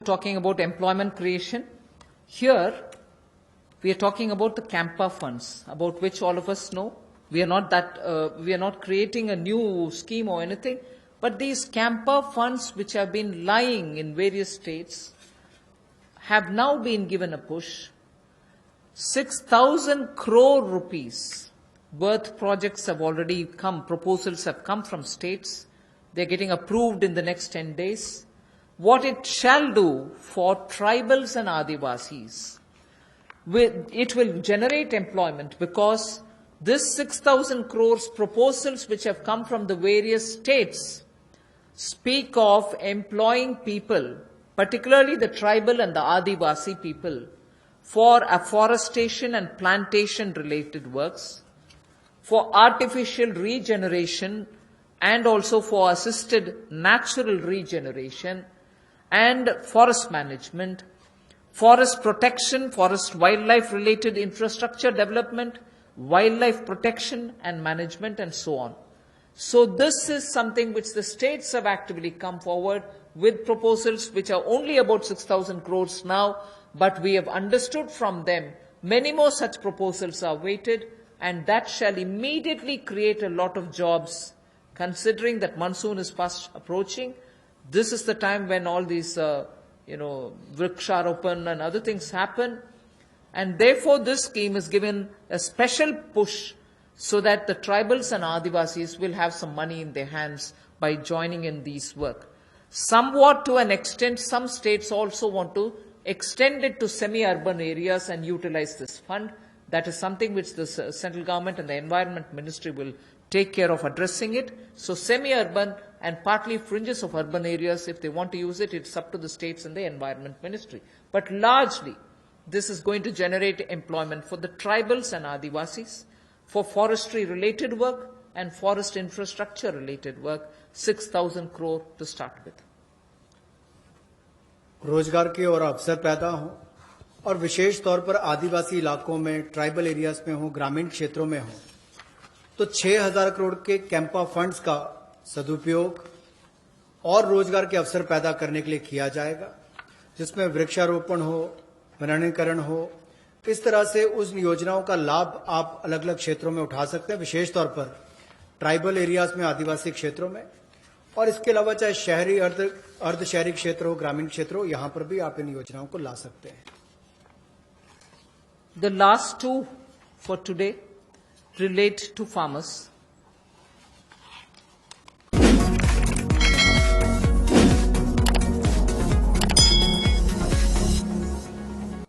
Talking about employment creation. Here, we are talking about the Campa funds, about which all of us know. We are not creating a new scheme or anything, but these Campa funds, which have been lying in various states, have now been given a push. 6,000 crore rupees worth projects have already come, proposals have come from states. They're getting approved in the next 10 days. What it shall do for tribals and Adivasis, it will generate employment, because this 6,000 crores proposals which have come from the various states speak of employing people, particularly the tribal and the Adivasi people, for afforestation and plantation related works, for artificial regeneration and also for assisted natural regeneration, and forest management, forest protection, forest wildlife related infrastructure development, wildlife protection and management, and so on. So this is something which the states have actively come forward with proposals which are only about 6,000 crores now, but we have understood from them many more such proposals are waited, and that shall immediately create a lot of jobs, considering that monsoon is fast approaching. This is the time when all these, Vriksharopan and other things happen. And therefore, this scheme is given a special push so that the tribals and Adivasis will have some money in their hands by joining in these work. Somewhat to an extent, some states also want to extend it to semi-urban areas and utilize this fund. That is something which the central government and the Environment Ministry will take care of addressing it. So semi-urban and partly fringes of urban areas, if they want to use it, it's up to the states and the Environment Ministry. But largely, this is going to generate employment for the tribals and Adivasis, for forestry-related work and forest infrastructure-related work, 6,000 crore to start with. रोजगार के और अवसर पैदा हो, और विशेष तौर पर आदिवासी इलाकों में, ट्राइबल एरियाज में हो, ग्रामीण क्षेत्रों में हो, तो 6,000 करोड़ के कैंपा फंड्स का सदुपयोग और रोजगार के अवसर पैदा करने के लिए किया जाएगा, जिसमें वृक्षारोपण हो, वनीकरण हो। इस तरह से उस योजनाओं का लाभ आप अलग अलग क्षेत्रों में उठा सकते हैं, विशेष तौर पर ट्राइबल एरियाज में, आदिवासी क्षेत्रों में, और इसके अलावा चाहे शहरी अर्ध शहरी क्षेत्र हो, ग्रामीण क्षेत्र हो, यहां पर भी आप इन योजनाओं को ला सकते हैं। The last two for today relate to farmers.